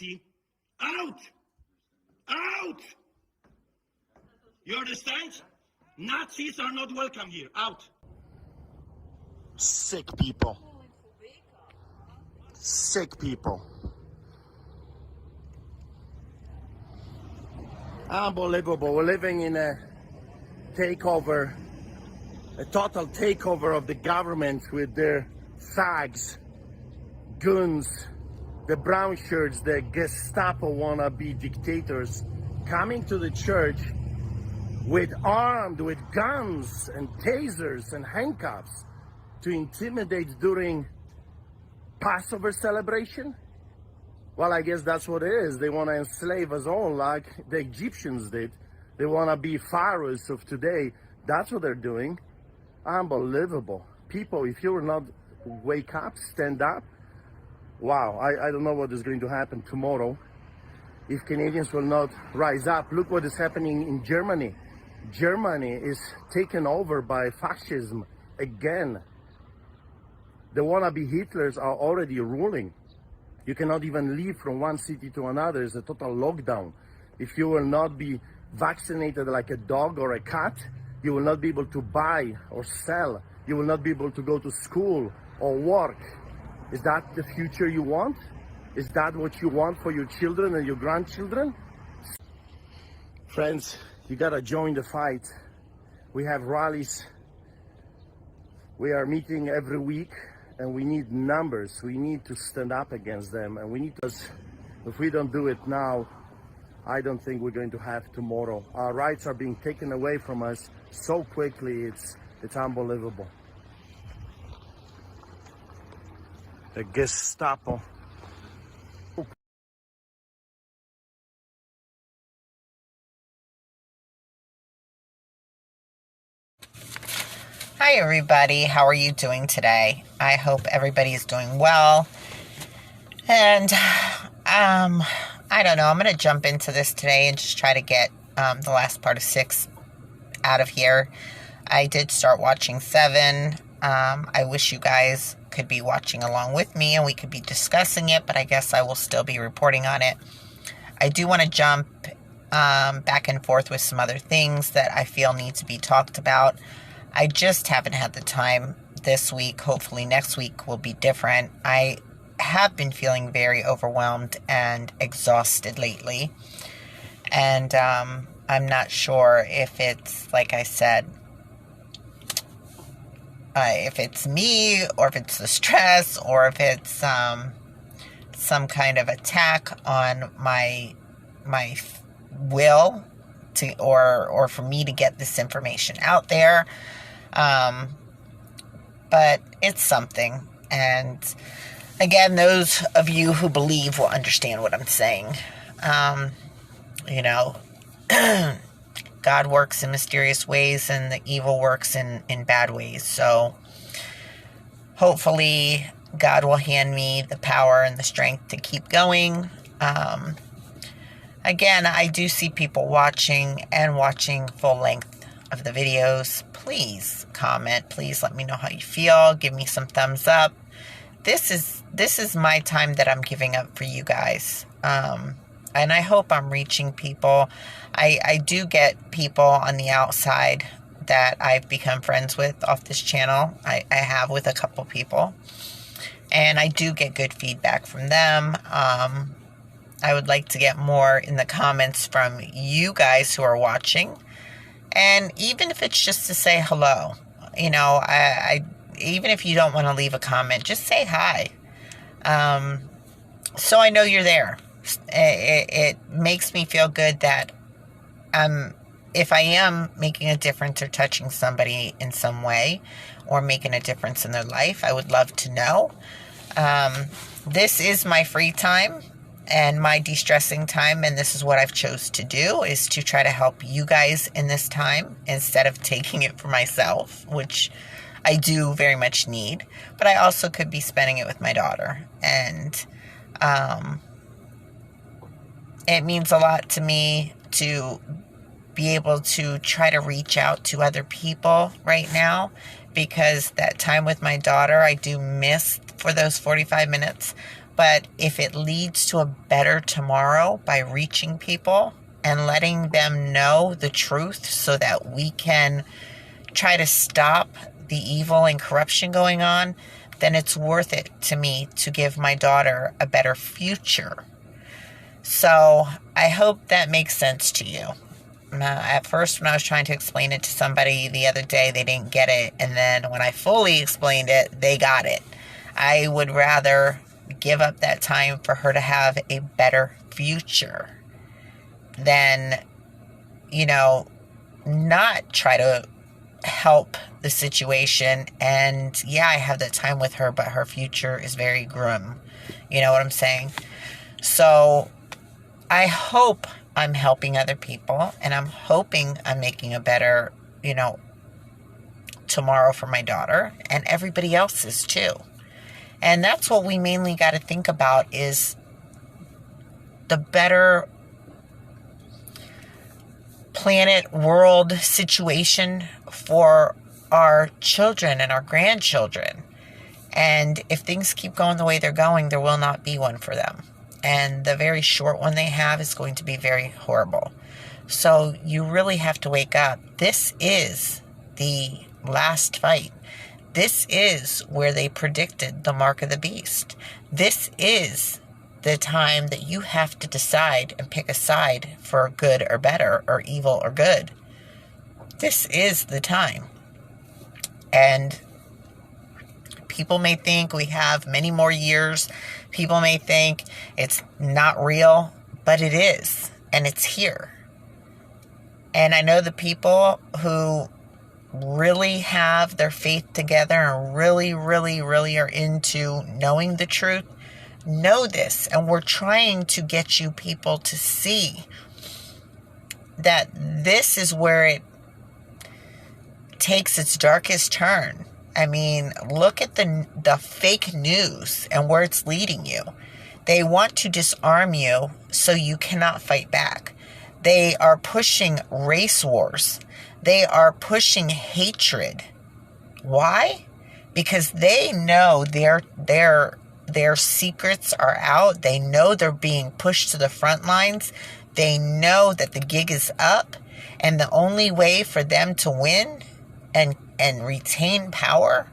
Nazi, out! Out! You understand? Nazis are not welcome here. Out. Sick people. Sick people. Unbelievable. We're living in a takeover, a total takeover of the government with their thugs, goons, the brown shirts, the Gestapo wannabe dictators coming to the church armed with guns and tasers and handcuffs to intimidate during Passover celebration. Well, I guess that's what it is. They want to enslave us all like the Egyptians did. They want to be pharaohs of today. That's what they're doing. Unbelievable. People, if you will not wake up, stand up, wow, I don't know what is going to happen tomorrow if Canadians will not rise up. Look what is happening in Germany. Germany is taken over by fascism again. The wannabe Hitlers are already ruling. You cannot even leave from one city to another. It's a total lockdown. If you will not be vaccinated like a dog or a cat, you will not be able to buy or sell. You will not be able to go to school or work. Is that the future you want? Is that what you want for your children and your grandchildren? Friends, you gotta join the fight. We have rallies. We are meeting every week. And we need numbers. We need to stand up against them. And we need to, if we don't do it now, I don't think we're going to have tomorrow. Our rights are being taken away from us so quickly, it's unbelievable. The Gestapo. Hi everybody, how are you doing today? I hope everybody is doing well. And I don't know, I'm going to jump into this today and just try to get the last part of 6 out of here. I did start watching 7. I wish you guys could be watching along with me and we could be discussing it, but I guess I will still be reporting on it. I do want to jump back and forth with some other things that I feel need to be talked about. I just haven't had the time this week. Hopefully next week will be different. I have been feeling very overwhelmed and exhausted lately. And I'm not sure if it's, like I said, if it's me or if it's the stress or if it's some kind of attack on my will to or for me to get this information out there. But it's something. And again, those of you who believe will understand what I'm saying. You know, God works in mysterious ways and the evil works in bad ways. So hopefully God will hand me the power and the strength to keep going. Again, I do see people watching full length of the videos. Please comment. Please let me know how you feel. Give me some thumbs up. This is my time that I'm giving up for you guys. And I hope I'm reaching people. I do get people on the outside that I've become friends with off this channel. I have with a couple people. And I do get good feedback from them. I would like to get more in the comments from you guys who are watching. And even if it's just to say hello, you know, even if you don't want to leave a comment, just say hi. So I know you're there. It makes me feel good that if I am making a difference or touching somebody in some way or making a difference in their life, I would love to know. This is my free time and my de-stressing time, and this is what I've chose to do, is to try to help you guys in this time instead of taking it for myself, which I do very much need, but I also could be spending it with my daughter. And it means a lot to me to be able to try to reach out to other people right now, because that time with my daughter I do miss for those 45 minutes. But if it leads to a better tomorrow by reaching people and letting them know the truth so that we can try to stop the evil and corruption going on, then it's worth it to me to give my daughter a better future. So I hope that makes sense to you. At first, when I was trying to explain it to somebody the other day, they didn't get it. And then when I fully explained it, they got it. I would rather give up that time for her to have a better future than, not try to help the situation. And yeah, I have that time with her, but her future is very grim. You know what I'm saying? So I hope I'm helping other people, and I'm hoping I'm making a better, tomorrow for my daughter and everybody else's too. And that's what we mainly got to think about, is the better planet, world situation for our children and our grandchildren. And if things keep going the way they're going, there will not be one for them. And the very short one they have is going to be very horrible. So you really have to wake up. This is the last fight. This is where they predicted the mark of the beast. This is the time that you have to decide and pick a side for good or better, or evil or good. This is the time. And people may think we have many more years. People may think it's not real, but it is. And it's here. And I know the people who really have their faith together and really, really, really are into knowing the truth, know this. And we're trying to get you people to see that this is where it takes its darkest turn. I mean, look at the fake news and where it's leading you. They want to disarm you so you cannot fight back. They are pushing race wars. They are pushing hatred. Why? Because they know their secrets are out. They know they're being pushed to the front lines. They know that the gig is up. And the only way for them to win and retain power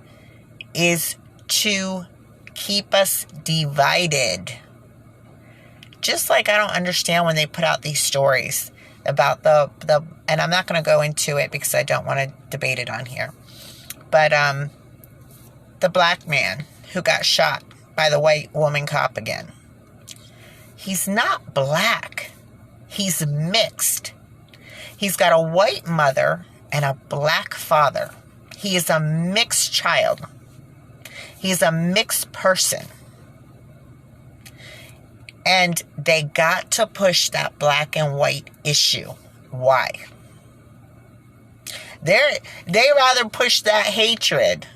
is to keep us divided. Just like I don't understand when they put out these stories about the and I'm not going to go into it because I don't want to debate it on here. But the black man who got shot by the white woman cop again. He's not black. He's mixed. He's got a white mother and a black father. He is a mixed child. He's a mixed person. And they got to push that black and white issue. Why? They rather push that hatred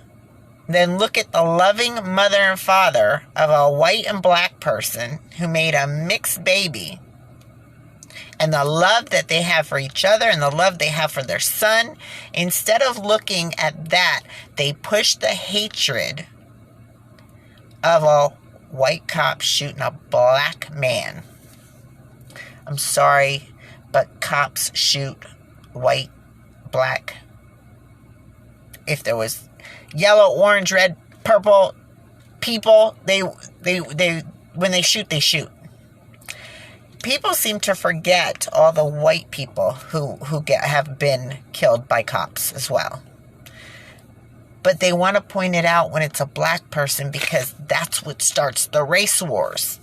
than look at the loving mother and father of a white and black person who made a mixed baby, and the love that they have for each other and the love they have for their son. Instead of looking at that, they push the hatred of a white cop shooting a black man. I'm sorry, but cops shoot white, black. If there was yellow, orange, red, purple people, they when they shoot, they shoot. People seem to forget all the white people who have been killed by cops as well. But they want to point it out when it's a black person because that's what starts the race wars.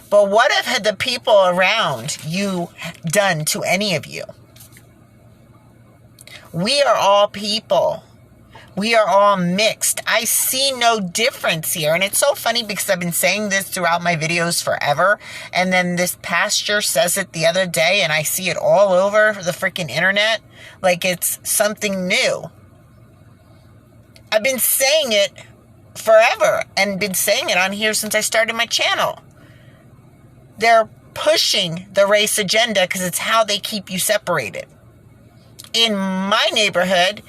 But what have the people around you done to any of you? We are all people. We are all mixed. I see no difference here. And it's so funny because I've been saying this throughout my videos forever. And then this pastor says it the other day and I see it all over the freaking internet like it's something new. I've been saying it forever and been saying it on here since I started my channel. They're pushing the race agenda because it's how they keep you separated. In my neighborhood,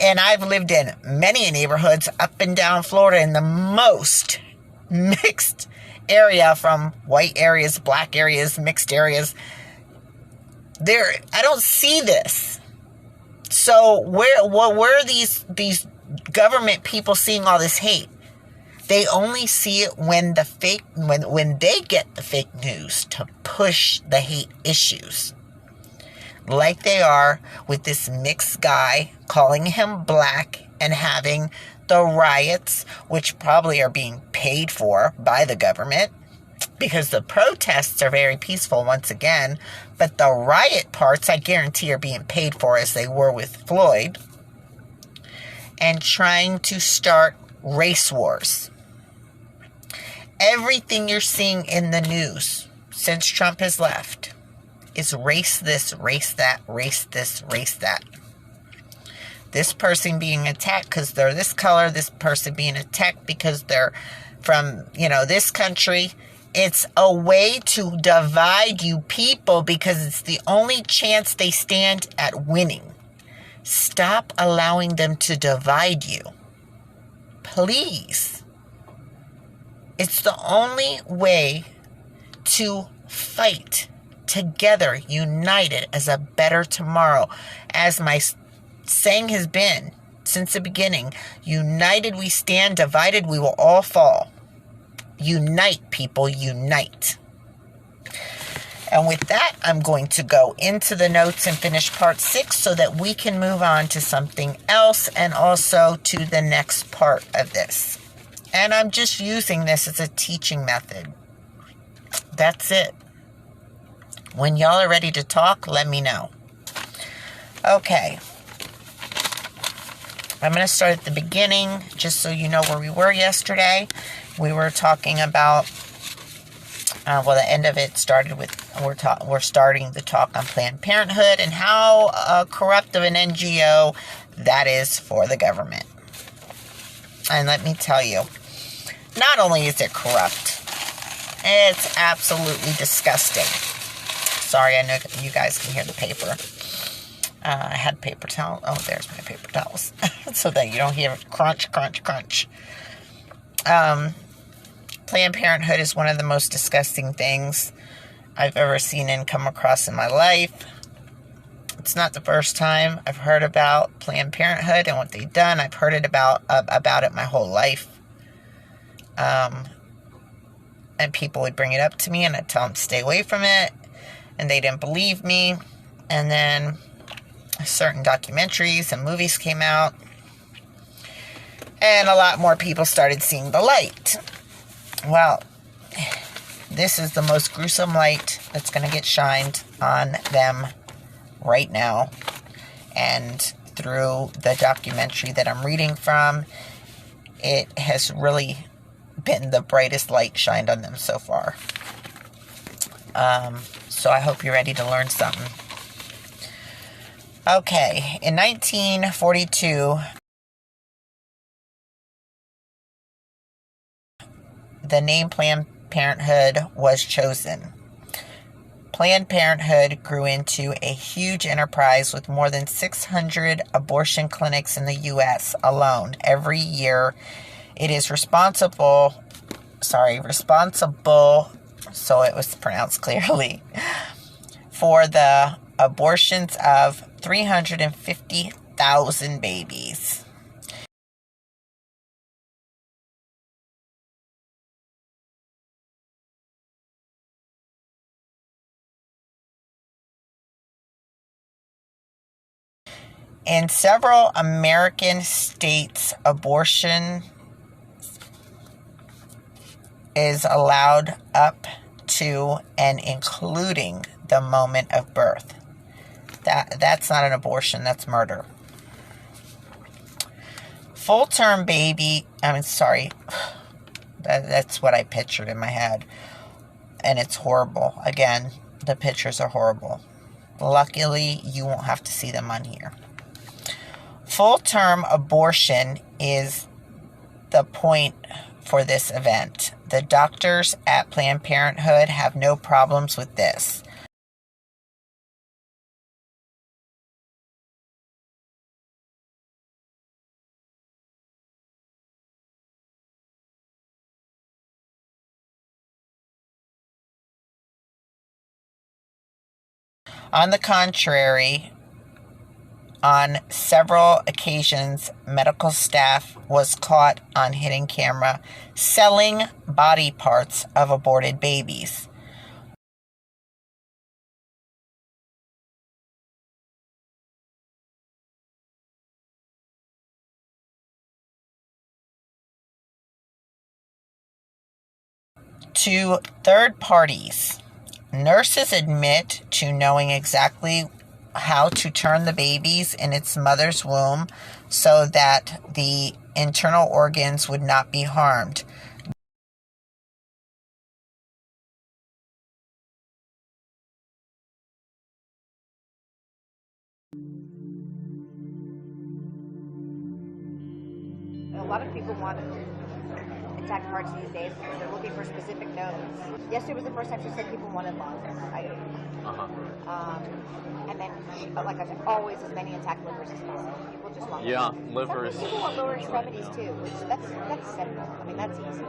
and I've lived in many neighborhoods up and down Florida, in the most mixed area from white areas, black areas, mixed areas. I don't see this. So where are these government people seeing all this hate? They only see it when they get the fake news to push the hate issues. Like they are with this mixed guy calling him black and having the riots, which probably are being paid for by the government, because the protests are very peaceful once again, but the riot parts I guarantee are being paid for, as they were with Floyd, and trying to start race wars. Everything you're seeing in the news since Trump has left is race this, race that, race this, race that. This person being attacked because they're this color, this person being attacked because they're from, this country. It's a way to divide you people because it's the only chance they stand at winning. Stop allowing them to divide you. Please. It's the only way to fight together, united as a better tomorrow. As my saying has been since the beginning, united we stand, divided we will all fall. Unite, people, unite. And with that, I'm going to go into the notes and finish part 6 so that we can move on to something else and also to the next part of this. And I'm just using this as a teaching method. That's it. When y'all are ready to talk, let me know. Okay. I'm going to start at the beginning, just so you know where we were yesterday. We were talking about, the end of it started with, we're starting the talk on Planned Parenthood and how corrupt of an NGO that is for the government. And let me tell you, not only is it corrupt, it's absolutely disgusting. Sorry, I know you guys can hear the paper. I had paper towel. Oh, there's my paper towels. So that you don't hear crunch, crunch, crunch. Planned Parenthood is one of the most disgusting things I've ever seen and come across in my life. It's not the first time I've heard about Planned Parenthood and what they've done. I've heard about it my whole life. And people would bring it up to me and I'd tell them to stay away from it. And they didn't believe me. And then certain documentaries and movies came out. And a lot more people started seeing the light. Well, this is the most gruesome light that's going to get shined on them right now. And through the documentary that I'm reading from, it has really been the brightest light shined on them so far. So I hope you're ready to learn something. Okay, in 1942, the name Planned Parenthood was chosen. Planned Parenthood grew into a huge enterprise with more than 600 abortion clinics in the U.S. alone. Every year, it is responsible, so it was pronounced clearly, for the abortions of 350,000 babies. In several American states, abortion is allowed up to and including the moment of birth. That's not an abortion, that's murder. Full-term baby, that's what I pictured in my head. And it's horrible. Again, the pictures are horrible. Luckily, you won't have to see them on here. Full-term abortion is the point for this event. The doctors at Planned Parenthood have no problems with this. On the contrary, on several occasions, medical staff was caught on hidden camera selling body parts of aborted babies. To third parties, nurses admit to knowing exactly how to turn the babies in its mother's womb so that the internal organs would not be harmed. A lot of people want intact parts these days because they're looking for specific nodes. Yesterday was the first time she said people wanted longer. And then, like I said, always as many intact livers as possible. People just want livers. Some people want lower extremities too, which that's simple. I mean, that's easy.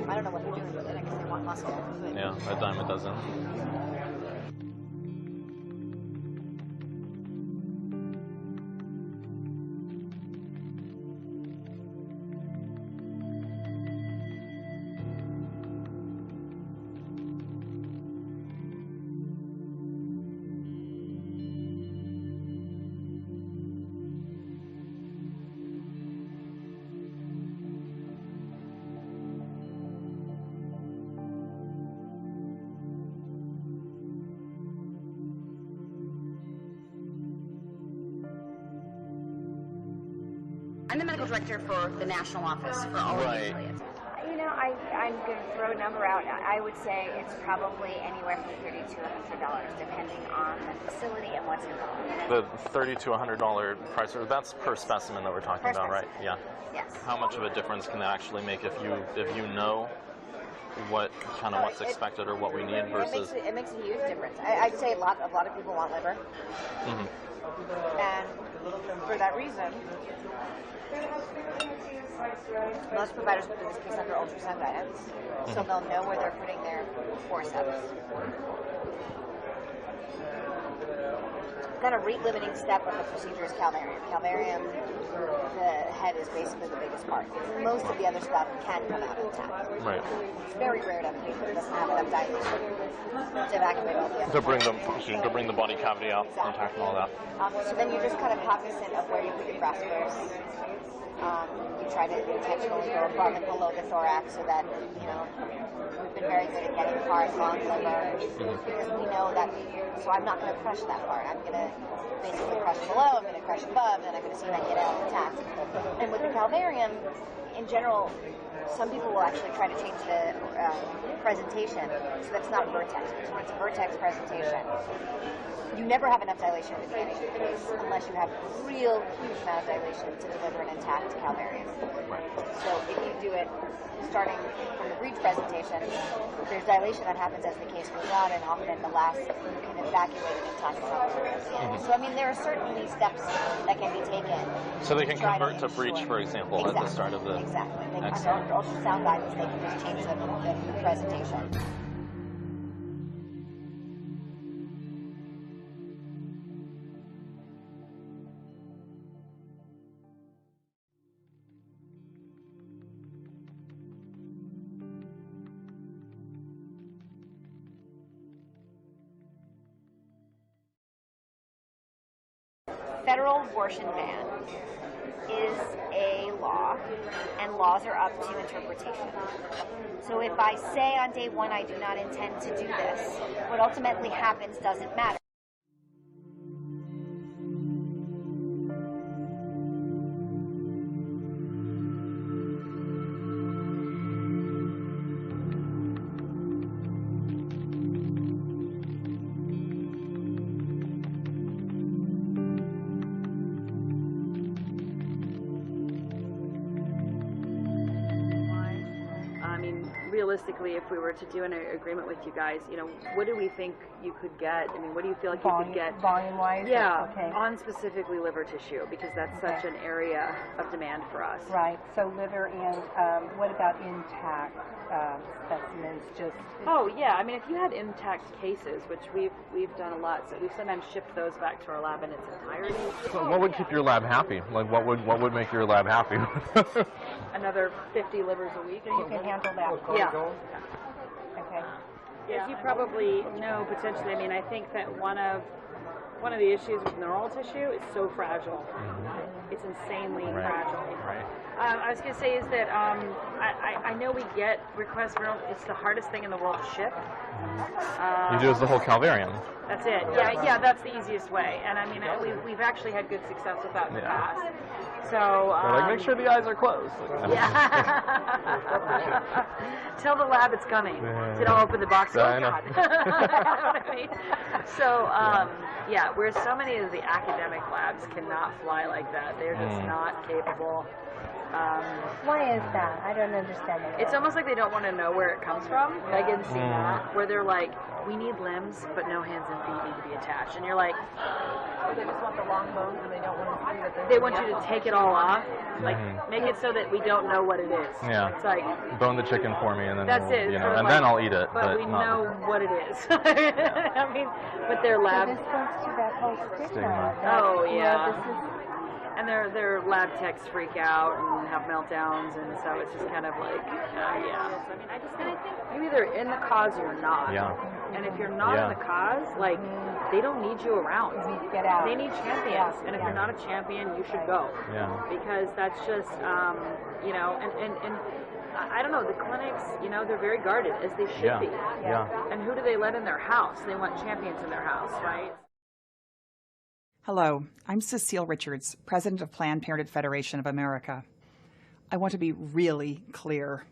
I don't know what they're doing with it. I guess they want muscle. But Yeah, a dime a dozen. I'm the medical director for the national office for all of the affiliates. You know, I'm going to throw a number out. I would say it's probably anywhere from $30 to $100, depending on the facility and what's involved. The $30 to $100 price, that's per specimen that we're talking about, right? Yeah. Yes. How much of a difference can that actually make if you know what's expected or what we need versus? It makes a huge difference. I'd say a lot of people want liver, and for that reason, most providers put this case under ultrasound guidance, so they'll know where they're putting their forceps. Kind of rate-limiting step of the procedure is calvarium. Calvarium, the head is basically the biggest part. Most of the other stuff can come out intact. Right. It's very rare to have a patient that doesn't have enough dilation to evacuate all the other To bring the body cavity out intact and all that. So then you're just kind of cognizant of where you put your graspers. You try to intentionally go above and below the thorax so that, we've been very good at getting hard, long liver because we know that, so I'm not going to crush that part. I'm going to basically crush below, I'm going to crush above, and then I'm going to see if I can get it out intact. And with the calvarium, in general, some people will actually try to change the presentation so that's not vertex. Because when it's a vertex presentation, you never have enough dilation at the beginning of the case unless you have real huge amount of dilation to deliver an intact calvarium. So if you do it starting from the breech presentation, there's dilation that happens as the case goes on, and often the last you can evacuate an intact calvarium at the end. So I mean, there are certainly steps that can be taken. So they can convert to breech, for example, at the start of the. Exactly. Under ultrasound guidance, they can just change the presentation. Federal abortion ban is a law, and laws are up to interpretation. So if I say on day one I do not intend to do this, what ultimately happens doesn't matter. realistically, if we were to do an agreement with you guys, you know, what do we think you could get? I mean, what do you feel like you could get? Volume-wise? Yeah, Okay. on specifically liver tissue, because that's such an area of demand for us. Right. So liver and what about intact specimens? Just Oh yeah, I mean, if you had intact cases, which we've done a lot, so we've sometimes shipped those back to our lab in its entirety. So what would keep your lab happy? Like, what would make your lab happy? Another 50 livers a week. you can handle that. Yeah. Okay. As you probably know, potentially, I mean, I think that one of the issues with neural tissue is so fragile. It's insanely fragile. Right. I was going to say is that I know we get requests for it's the hardest thing in the world to ship. You do is the whole Calvarium. That's it. Yeah, that's the easiest way. And I mean, we've actually had good success with that in the past. So Like, make sure the eyes are closed. yeah. Tell the lab it's coming. Then I'll open the box. Yeah, Oh I know. God. You know what I mean? So where so many of the academic labs cannot fly like that. They're just not capable. Why is that? I don't understand that. It's almost like they don't want to know where it comes from. Like in that, where they're like, we need limbs, but no hands and feet need to be attached. And you're like, They just want the long bones and they don't want to see that they want you to take it all off, like make it so that we don't know what it is. Yeah. It's like, Bone the chicken for me, and then that's it. you Sort know, of and like, then I'll eat it. But we not know what it is. I mean, but their lab. This goes to that whole stigma. Stigma. that, Oh, you know, yeah. this is, And their lab techs freak out and have meltdowns, and so it's just kind of like, yeah. I mean, I think you're either in the cause or you're not. Yeah. And if you're not Yeah. in the cause, like, they don't need you around. get out. They need champions, and if you're not a champion, you should go. Yeah. Because that's just, you know, and I don't know, the clinics, you know, they're very guarded, as they should Yeah. be. Yeah. And who do they let in their house? They want champions in their house, right? Hello, I'm Cecile Richards, President of Planned Parenthood Federation of America. I want to be really clear.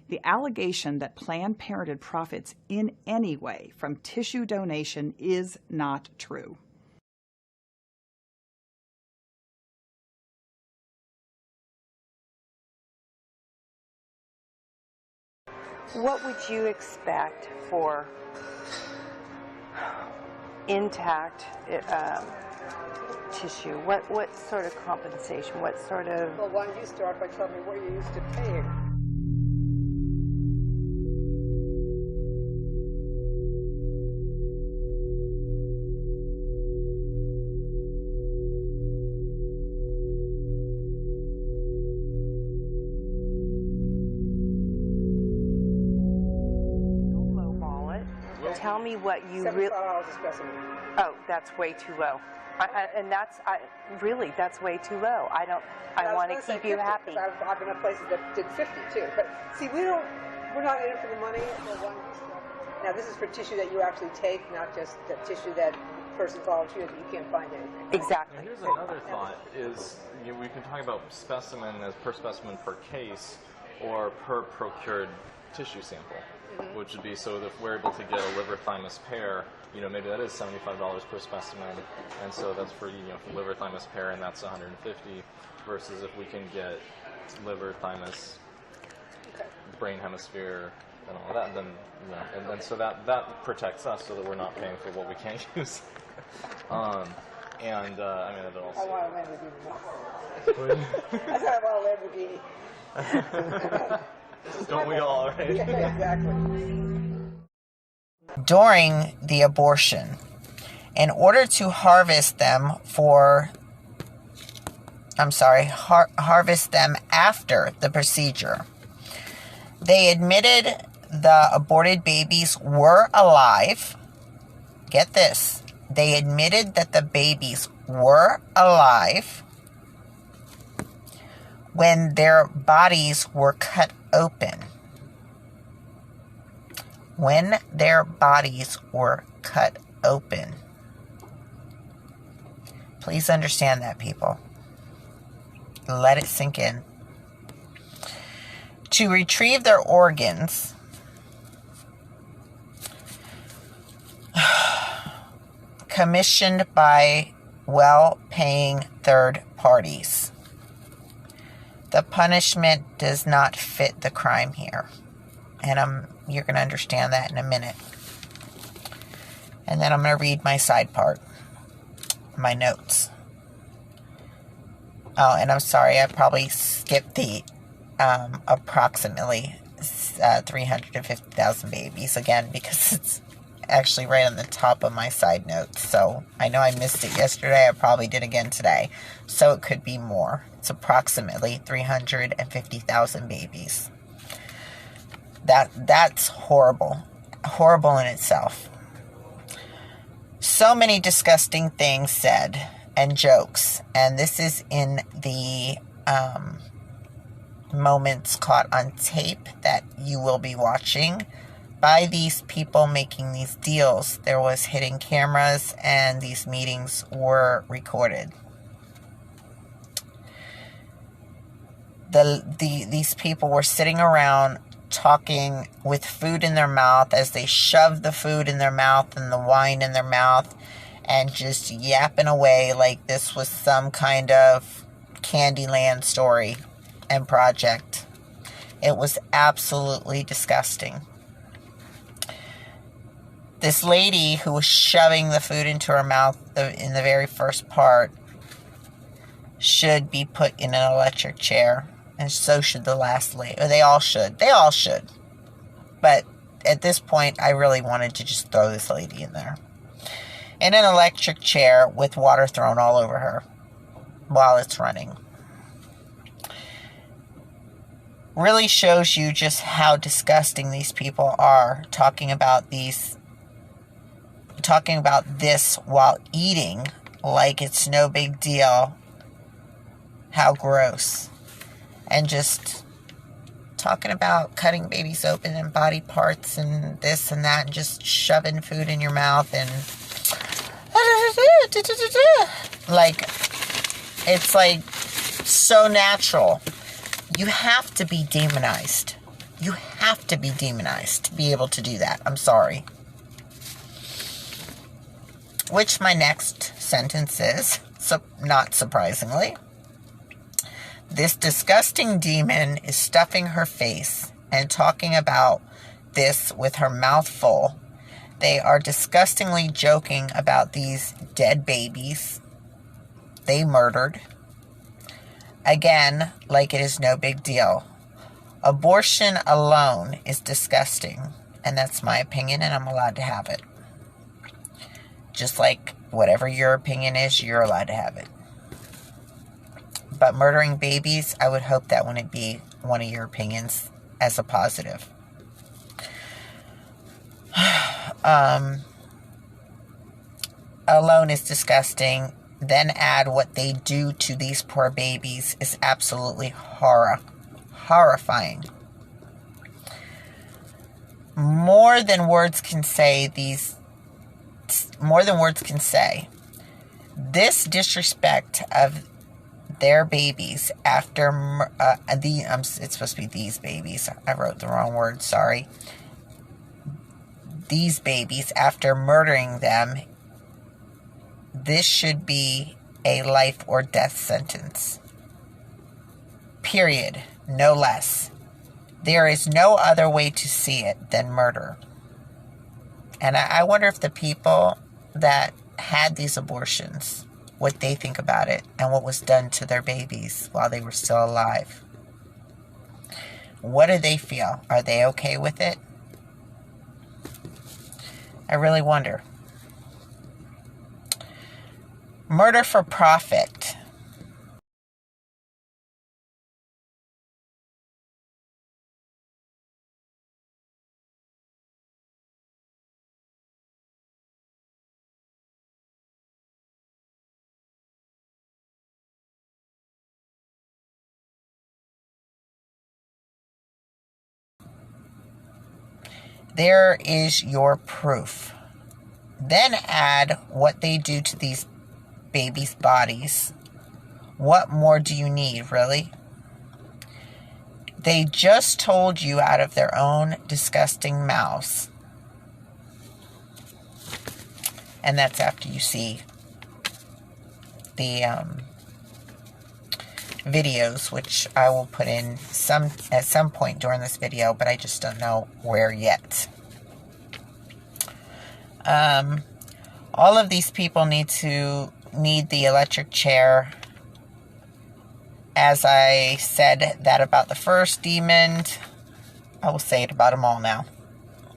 The allegation that Planned Parenthood profits in any way from tissue donation is not true. what would you expect for intact tissue? What sort of compensation? What sort of... Well, why don't you start by telling me what you're used to paying? Tell me what you really... $75 a specimen. Oh, that's way too low. That's way too low. I want to keep you 50, happy. I've been at places that did 50 too. But see, we're not in it for the money. Now this is for tissue that you actually take, not just the tissue that person volunteers that you can't find anything. Exactly. And here's another thought: is we can talk about specimen as per specimen per case, or per procured tissue sample. Which would be, so if we're able to get a liver thymus pair, maybe that is $75 per specimen, and so that's for for liver thymus pair, and that's $150. Versus if we can get liver thymus, brain hemisphere, and all that, then and then so that protects us, so that we're not paying for what we can't use. I mean, it also. I want a Lamborghini. I said I want a Lamborghini. Don't we all, right? Yeah, exactly. During the abortion, in order to harvest them harvest them after the procedure, they admitted the aborted babies were alive. Get this. They admitted that the babies were alive when their bodies were cut open. When their bodies were cut open. Please understand that, people. Let it sink in. To retrieve their organs, commissioned by well-paying third parties. The punishment does not fit the crime here. And you're going to understand that in a minute. And then I'm going to read my side part, my notes. Oh, and I'm sorry, I probably skipped the approximately 350,000 babies again, because it's actually right on the top of my side notes. So I know I missed it yesterday. I probably did again today. So it could be more. It's approximately 350,000 babies. That's horrible. Horrible in itself. So many disgusting things said and jokes. And this is in the moments caught on tape that you will be watching by these people making these deals. There was hidden cameras and these meetings were recorded. These people were sitting around talking with food in their mouth as they shoved the food in their mouth and the wine in their mouth and just yapping away like this was some kind of Candyland story and project. It was absolutely disgusting. This lady who was shoving the food into her mouth in the very first part should be put in an electric chair. And so should the last lady. Or they all should. They all should. But at this point, I really wanted to just throw this lady in there. In an electric chair with water thrown all over her while it's running. Really shows you just how disgusting these people are, talking about this while eating like it's no big deal. How gross. And just talking about cutting babies open and body parts and this and that and just shoving food in your mouth and like, it's like so natural. You have to be demonized. You have to be demonized to be able to do that. I'm sorry. Which my next sentence is, so not surprisingly, this disgusting demon is stuffing her face and talking about this with her mouth full. They are disgustingly joking about these dead babies they murdered. Again, like it is no big deal. Abortion alone is disgusting, and that's my opinion, and I'm allowed to have it. Just like whatever your opinion is, you're allowed to have it. But murdering babies, I would hope that wouldn't be one of your opinions as a positive. Alone is disgusting. Then add what they do to these poor babies is absolutely horrifying. More than words can say. This disrespect of their babies after it's supposed to be these babies. I wrote the wrong word, sorry. These babies after murdering them, this should be a life or death sentence. Period. No less. There is no other way to see it than murder. And I wonder if the people that had these abortions, what they think about it and what was done to their babies while they were still alive. What do they feel? Are they okay with it? I really wonder. Murder for profit. There is your proof. Then add what they do to these babies' bodies. What more do you need, really? They just told you out of their own disgusting mouths. And that's after you see the videos, which I will put in at some point during this video, but I just don't know where yet. All of these people need the electric chair. As I said that about the first demon, I will say it about them all now,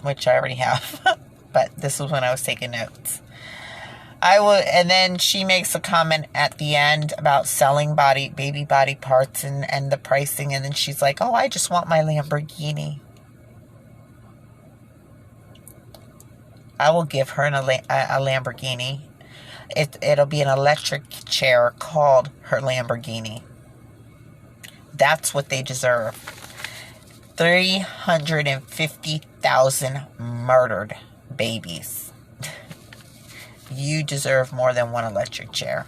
which I already have, but this was when I was taking notes. And then she makes a comment at the end about selling baby body parts and the pricing, and then she's like, oh, I just want my Lamborghini. I will give her a Lamborghini. It'll be an electric chair called her Lamborghini. That's what they deserve. 350,000 murdered babies. You deserve more than one electric chair.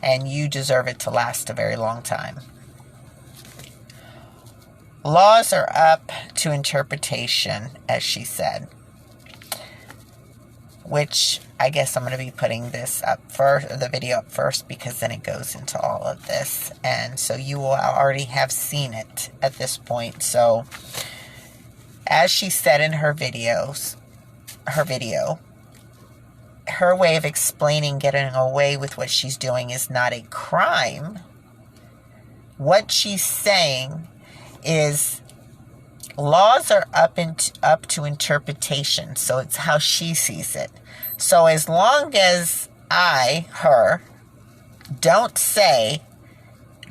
And you deserve it to last a very long time. Laws are up to interpretation, as she said. Which I guess I'm going to be putting this up first, the video up first, because then it goes into all of this. And so you will already have seen it at this point. So as she said in her video, her way of explaining getting away with what she's doing is not a crime. What she's saying is laws are up to interpretation, so it's how she sees it. So as long as her, don't say,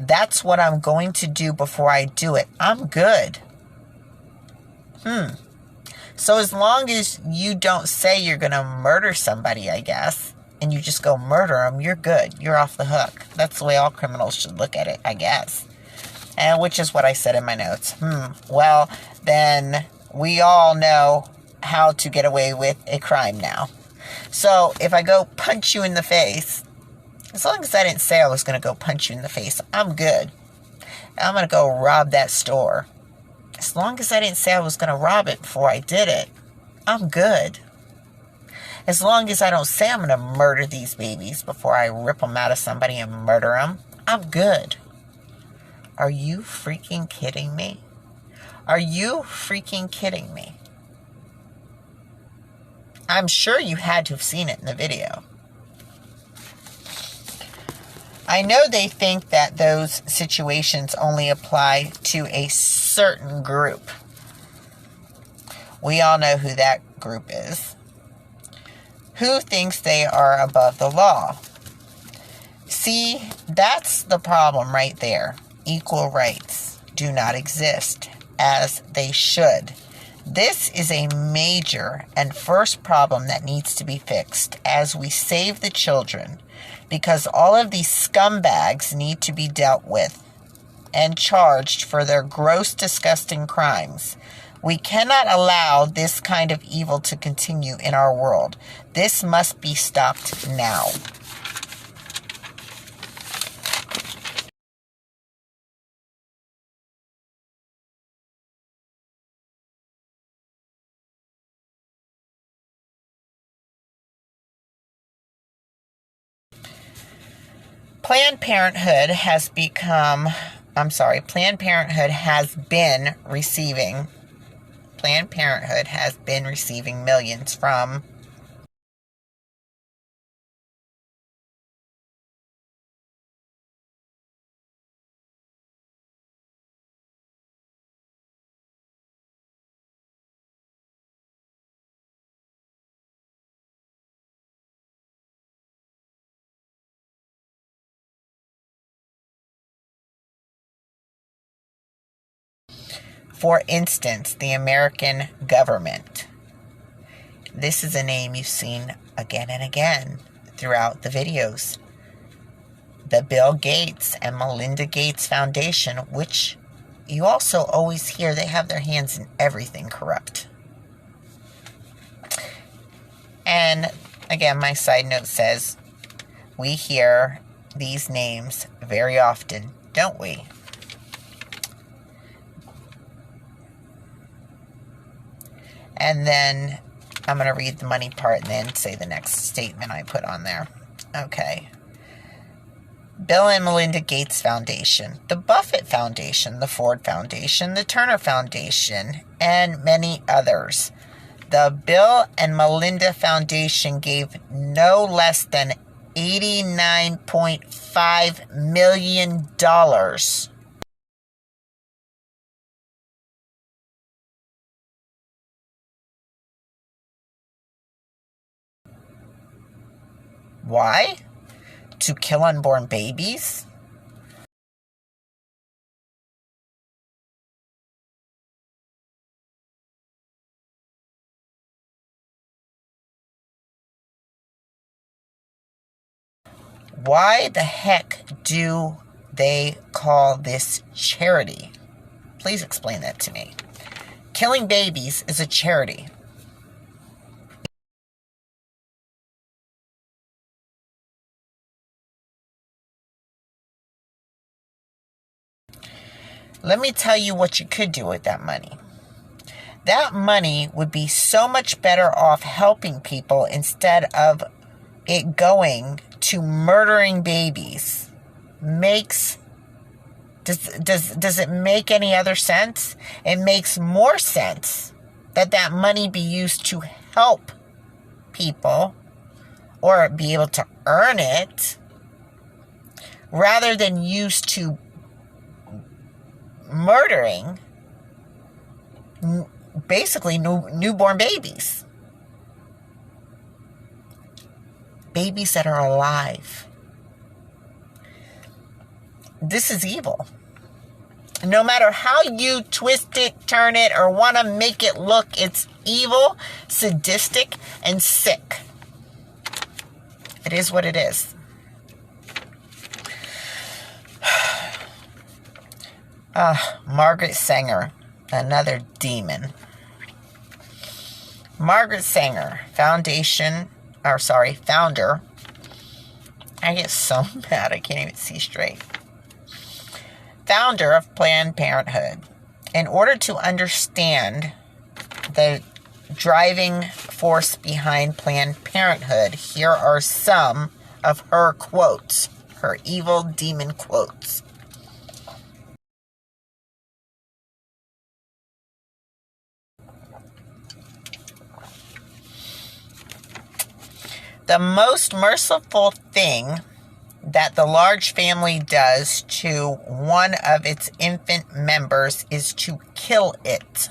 that's what I'm going to do before I do it, I'm good. So as long as you don't say you're going to murder somebody, I guess, and you just go murder them, you're good. You're off the hook. That's the way all criminals should look at it, I guess. And which is what I said in my notes. Well, then we all know how to get away with a crime now. So if I go punch you in the face, as long as I didn't say I was going to go punch you in the face, I'm good. I'm going to go rob that store. As long as I didn't say I was going to rob it before I did it, I'm good. As long as I don't say I'm going to murder these babies before I rip them out of somebody and murder them, I'm good. Are you freaking kidding me? Are you freaking kidding me? I'm sure you had to have seen it in the video. I know they think that those situations only apply to a certain group. We all know who that group is. Who thinks they are above the law? See, that's the problem right there. Equal rights do not exist as they should. This is a major and first problem that needs to be fixed as we save the children, because all of these scumbags need to be dealt with and charged for their gross, disgusting crimes. We cannot allow this kind of evil to continue in our world. This must be stopped now. Planned Parenthood has been receiving millions from For instance, the American government. This is a name you've seen again and again throughout the videos. The Bill Gates and Melinda Gates Foundation, which you also always hear they have their hands in everything corrupt. And again, my side note says, we hear these names very often, don't we? And then I'm going to read the money part and then say the next statement I put on there. Okay. Bill and Melinda Gates Foundation, the Buffett Foundation, the Ford Foundation, the Turner Foundation, and many others. The Bill and Melinda Foundation gave no less than $89.5 million. Why? To kill unborn babies? Why the heck do they call this charity? Please explain that to me. Killing babies is a charity. Let me tell you what you could do with that money. That money would be so much better off helping people instead of it going to murdering babies. Does it make any other sense? It makes more sense that money be used to help people or be able to earn it rather than used to murdering basically newborn babies. Babies that are alive. This is evil. No matter how you twist it, turn it, or want to make it look, it's evil, sadistic, and sick. It is what it is. Margaret Sanger, another demon. Margaret Sanger, founder. I get so mad I can't even see straight. Founder of Planned Parenthood. In order to understand the driving force behind Planned Parenthood, here are some of her quotes, her evil demon quotes. The most merciful thing that the large family does to one of its infant members is to kill it.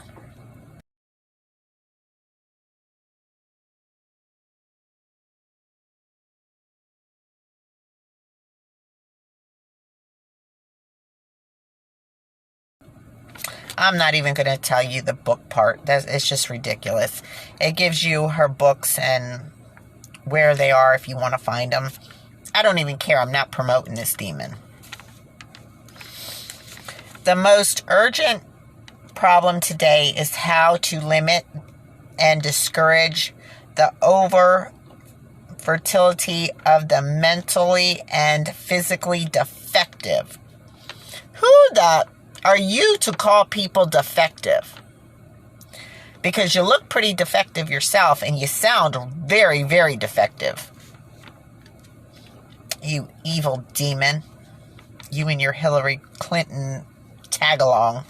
I'm not even going to tell you the book part. It's just ridiculous. It gives you her books and where they are if you want to find them. I don't even care. I'm not promoting this demon. The most urgent problem today is how to limit and discourage the over fertility of the mentally and physically defective. Who the are you to call people defective? Because you look pretty defective yourself and you sound very, very defective. You evil demon. You and your Hillary Clinton tag-along.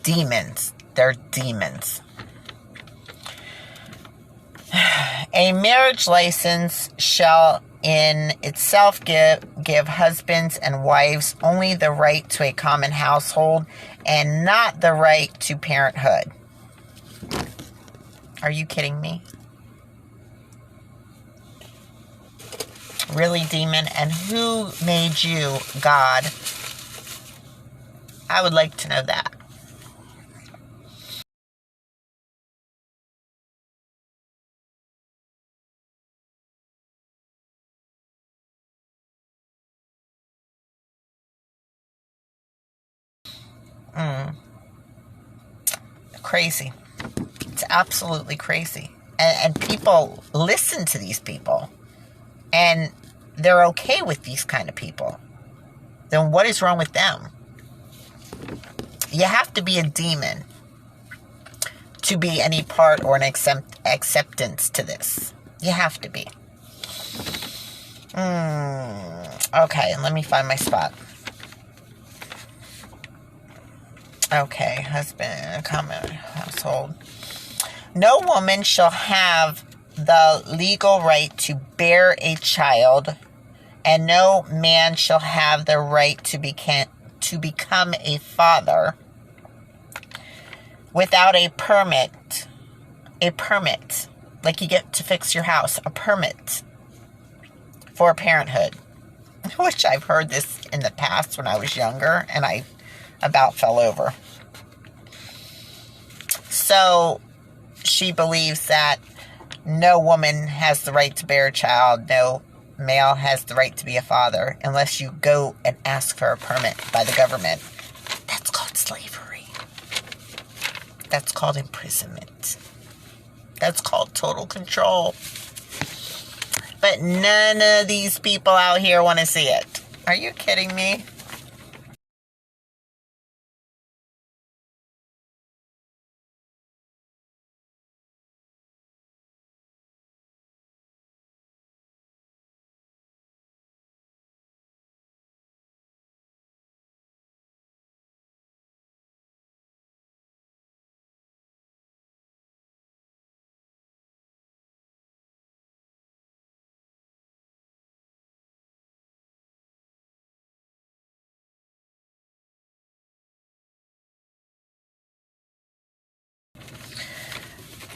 Demons. They're demons. A marriage license shall in itself give husbands and wives only the right to a common household and not the right to parenthood. Are you kidding me? Really, demon? And who made you God? I would like to know that. Crazy. It's absolutely crazy. And people listen to these people. And they're okay with these kind of people. then what is wrong with them? You have to be a demon to be any part or an acceptance to this. You have to be. Okay, let me find my spot. Okay, husband, common household. No woman shall have the legal right to bear a child, and no man shall have the right to become a father without a permit. A permit. Like you get to fix your house. A permit for parenthood. Which I've heard this in the past when I was younger, and I about fell over. So she believes that no woman has the right to bear a child, no male has the right to be a father, unless you go and ask for a permit by the government. That's called slavery. That's called imprisonment. That's called total control. But none of these people out here want to see it. Are you kidding me?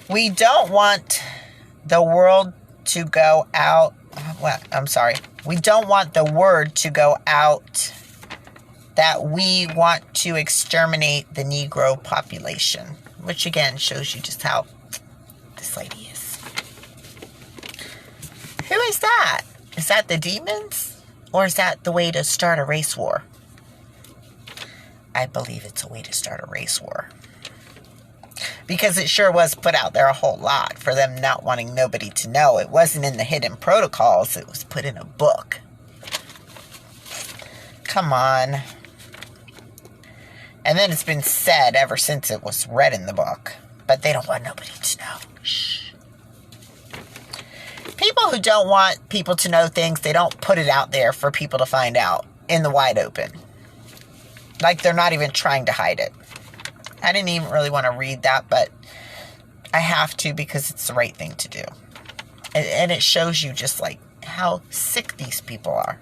We don't want the world to go out. Well, I'm sorry. We don't want the word to go out that we want to exterminate the Negro population, which again shows you just how this lady is. Who is that? Is that the demons? Or is that the way to start a race war? I believe it's a way to start a race war. Because it sure was put out there a whole lot for them not wanting nobody to know. It wasn't in the hidden protocols. It was put in a book. Come on. And then it's been said ever since it was read in the book. But they don't want nobody to know. Shh. People who don't want people to know things, they don't put it out there for people to find out in the wide open. Like they're not even trying to hide it. I didn't even really want to read that, but I have to because it's the right thing to do. And it shows you just like how sick these people are.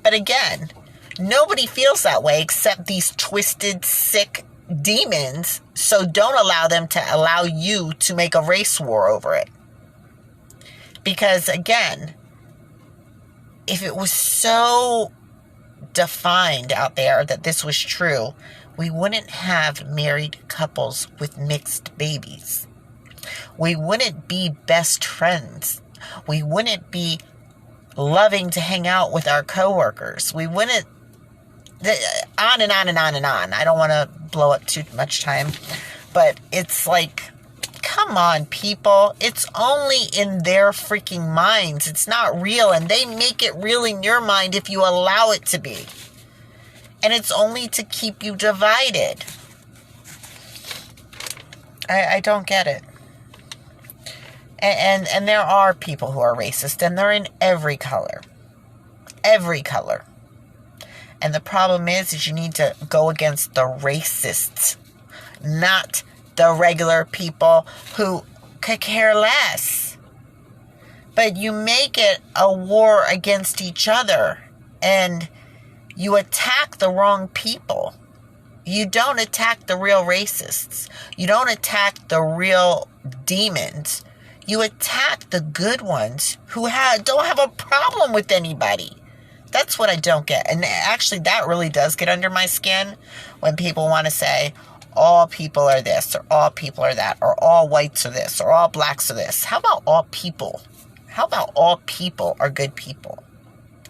But again, nobody feels that way except these twisted, sick demons. So don't allow them to allow you to make a race war over it. Because again, if it was so defined out there that this was true, we wouldn't have married couples with mixed babies. We wouldn't be best friends. We wouldn't be loving to hang out with our coworkers. We wouldn't, on and on and on and on. I don't want to blow up too much time, but it's like, come on, people. It's only in their freaking minds. It's not real, and they make it real in your mind if you allow it to be. And it's only to keep you divided. I don't get it. And there are people who are racist, and they're in every color. Every color. And the problem is you need to go against the racists, not the regular people who could care less. But you make it a war against each other, and you attack the wrong people. You don't attack the real racists. You don't attack the real demons. You attack the good ones who don't have a problem with anybody. That's what I don't get. And actually, that really does get under my skin when people want to say, all people are this, or all people are that, or all whites are this, or all blacks are this. How about all people? How about all people are good people?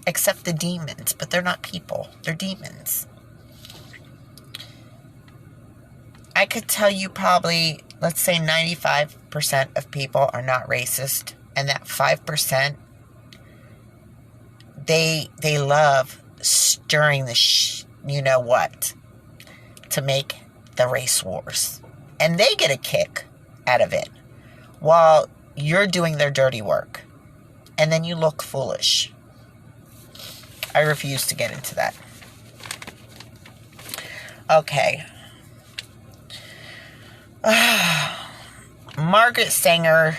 Except the demons, but they're not people. They're demons. I could tell you probably, let's say 95% of people are not racist. And that 5%, they love stirring the you know what to make the race wars. And they get a kick out of it while you're doing their dirty work. And then you look foolish. I refuse to get into that. Okay. Margaret Sanger,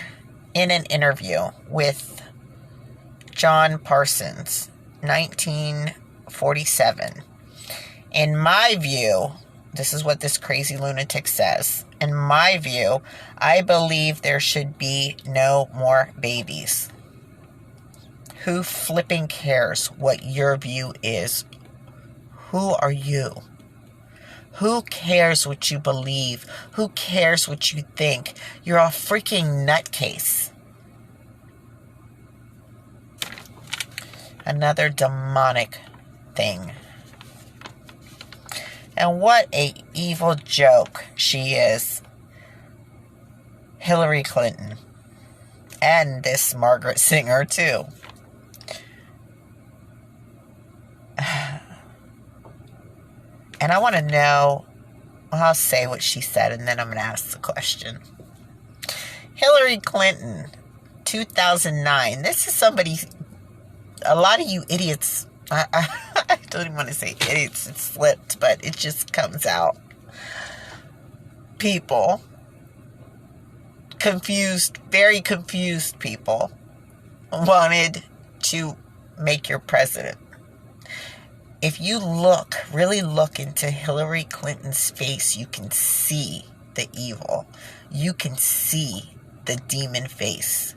in an interview with John Parsons, 1947. In my view, this is what this crazy lunatic says. In my view, I believe there should be no more babies. Who flipping cares what your view is? Who are you? Who cares what you believe? Who cares what you think? You're a freaking nutcase. Another demonic thing. And what a evil joke she is. Hillary Clinton. And this Margaret Sanger, too. And I want to know, I'll say what she said and then I'm going to ask the question. Hillary Clinton, 2009. This is somebody, a lot of you idiots, I don't even want to say idiots, it slipped, but it just comes out. People, confused, very confused people, wanted to make your president. If you look, really look into Hillary Clinton's face, you can see the evil. You can see the demon face.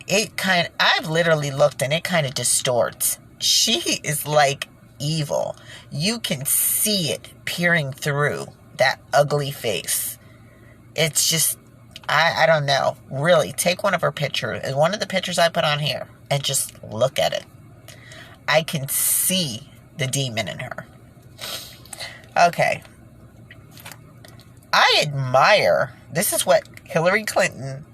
I've literally looked and it kind of distorts. She is like evil. You can see it peering through that ugly face. It's just, I don't know. Really, take one of her pictures, one of the pictures I put on here, and just look at it. I can see the demon in her. Okay. I admire, this is what Hillary Clinton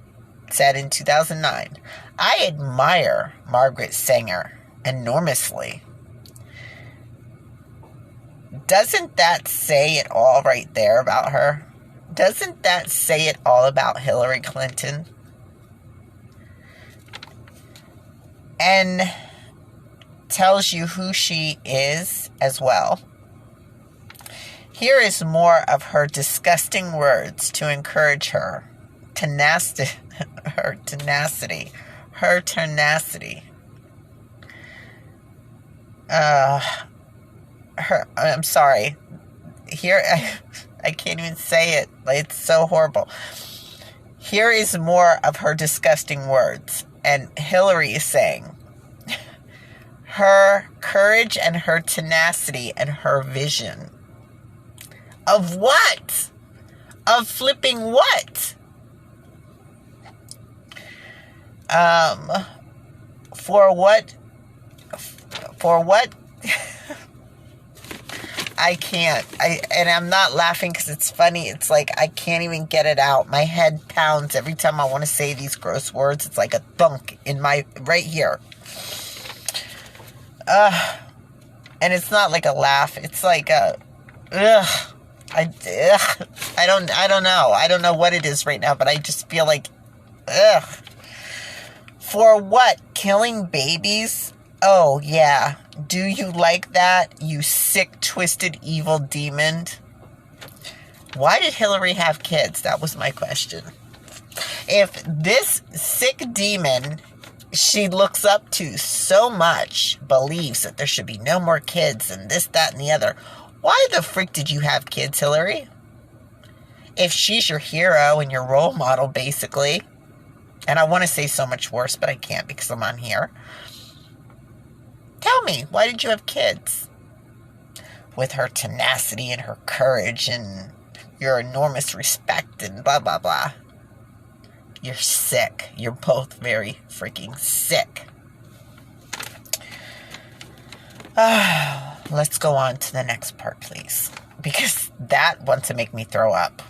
said in 2009. I admire Margaret Sanger enormously. Doesn't that say it all right there about her? Doesn't that say it all about Hillary Clinton? And tells you who she is as well. Here is more of her disgusting words to encourage her tenacity. I'm sorry. Here, I can't even say it. It's so horrible. Here is more of her disgusting words. And Hillary is saying, her courage and her tenacity and her vision. Of what? Of flipping what? For what? I can't. And I'm not laughing because it's funny. It's like I can't even get it out. My head pounds every time I want to say these gross words. It's like a thunk in my, right here. And it's not like a laugh. It's like a, I don't know. I don't know what it is right now, but I just feel like, For what? Killing babies? Oh, yeah. Do you like that, you sick, twisted, evil demon? Why did Hillary have kids? That was my question. If this sick demon she looks up to so much believes that there should be no more kids and this, that, and the other, why the frick did you have kids, Hillary? If she's your hero and your role model, basically, and I want to say so much worse, but I can't because I'm on here. Tell me, why did you have kids? With her tenacity and her courage and your enormous respect and blah, blah, blah. You're sick. You're both very freaking sick. Let's go on to the next part, please. Because that wants to make me throw up.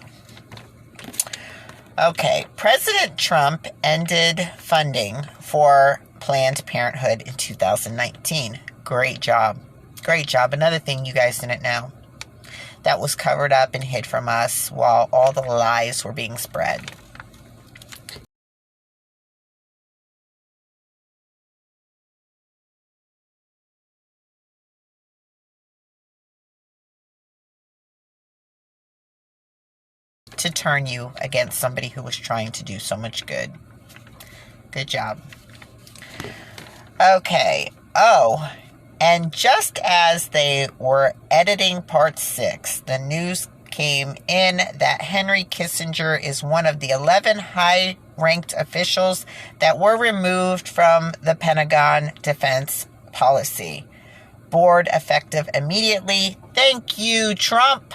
Okay. President Trump ended funding for Planned Parenthood in 2019. Great job. Great job. Another thing you guys didn't know that was covered up and hid from us while all the lies were being spread. To turn you against somebody who was trying to do so much good. Good job. Okay. Oh, and just as they were editing part 6, the news came in that Henry Kissinger is one of the 11 high-ranked officials that were removed from the Pentagon Defense Policy Board effective immediately. Thank you, Trump.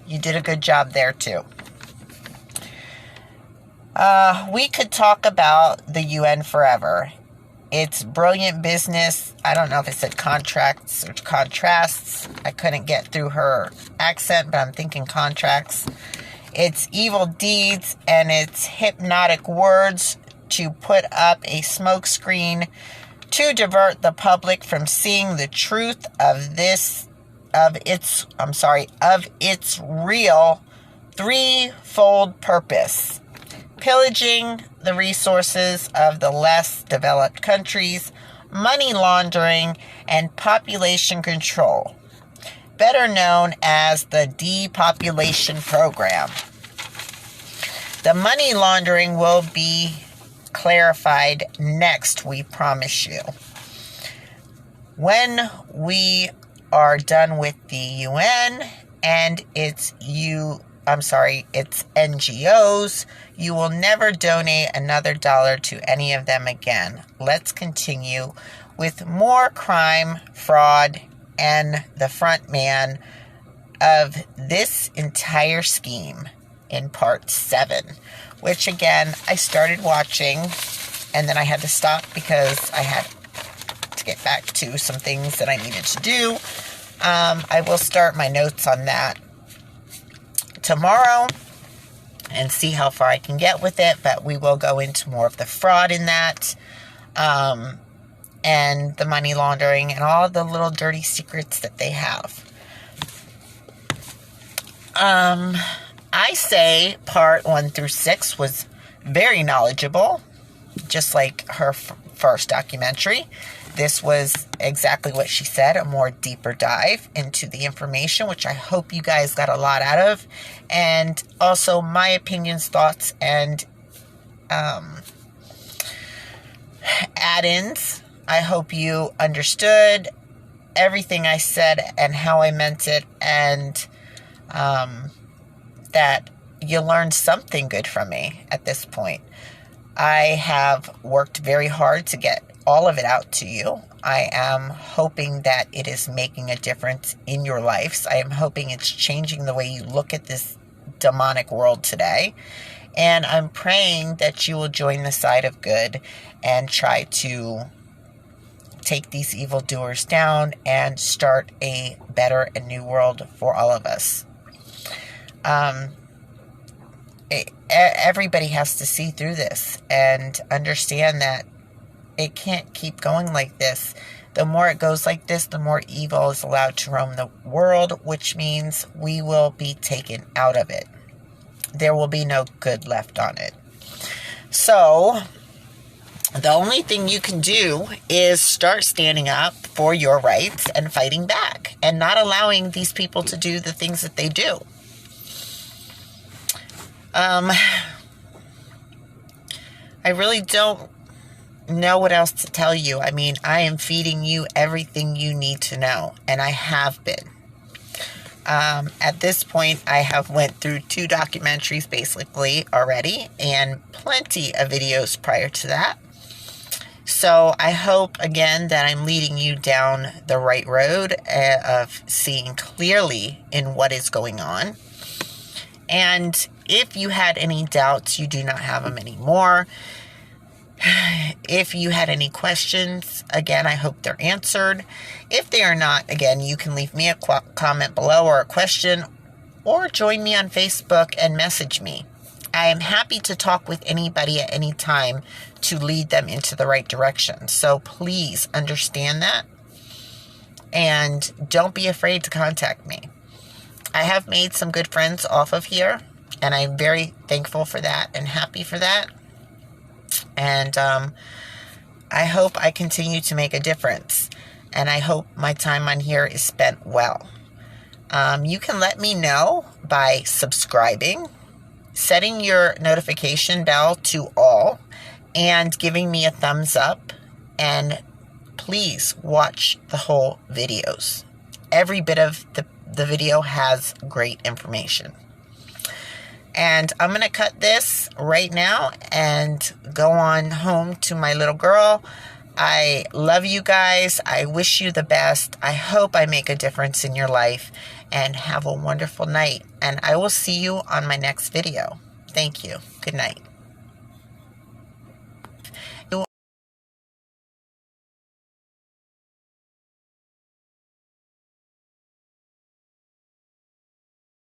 You did a good job there, too. We could talk about the UN forever. It's brilliant business. I don't know if it said contracts or contrasts. I couldn't get through her accent, but I'm thinking contracts. It's evil deeds and it's hypnotic words to put up a smokescreen to divert the public from seeing the truth of its real threefold purpose: pillaging the resources of the less developed countries, money laundering, and population control, better known as the depopulation program. The money laundering will be clarified next, we promise you. When we are done with the UN and its NGOs, you will never donate another dollar to any of them again. Let's continue with more crime, fraud, and the front man of this entire scheme in part 7, which again, I started watching and then I had to stop because I had to get back to some things that I needed to do. I will start my notes on that tomorrow and see how far I can get with it, but we will go into more of the fraud in that, and the money laundering and all the little dirty secrets that they have. I say part 1 through 6 was very knowledgeable, just like her first documentary. This was exactly what she said, a more deeper dive into the information, which I hope you guys got a lot out of. And also my opinions, thoughts, and add-ins. I hope you understood everything I said and how I meant it, and that you learned something good from me at this point. I have worked very hard to get all of it out to you. I am hoping that it is making a difference in your lives. I am hoping it's changing the way you look at this demonic world today. And I'm praying that you will join the side of good and try to take these evildoers down and start a better and new world for all of us. Everybody has to see through this and understand that it can't keep going like this. The more it goes like this, the more evil is allowed to roam the world, which means we will be taken out of it. There will be no good left on it. So, the only thing you can do is start standing up for your rights and fighting back and not allowing these people to do the things that they do. I really don't know what else to tell you. I mean, I am feeding you everything you need to know, and I have been. At this point, I have went through 2 documentaries basically already, and plenty of videos prior to that. So I hope, again, that I'm leading you down the right road of seeing clearly in what is going on. And if you had any doubts, you do not have them anymore. If you had any questions, again, I hope they're answered. If they are not, again, you can leave me a comment below or a question, or join me on Facebook and message me. I am happy to talk with anybody at any time to lead them into the right direction. So please understand that, and don't be afraid to contact me. I have made some good friends off of here, and I'm very thankful for that and happy for that. And I hope I continue to make a difference, and I hope my time on here is spent well. You can let me know by subscribing, setting your notification bell to all, and giving me a thumbs up. And please watch the whole videos. Every bit of the video has great information. And I'm going to cut this right now and go on home to my little girl. I love you guys. I wish you the best. I hope I make a difference in your life. And have a wonderful night. And I will see you on my next video. Thank you. Good night.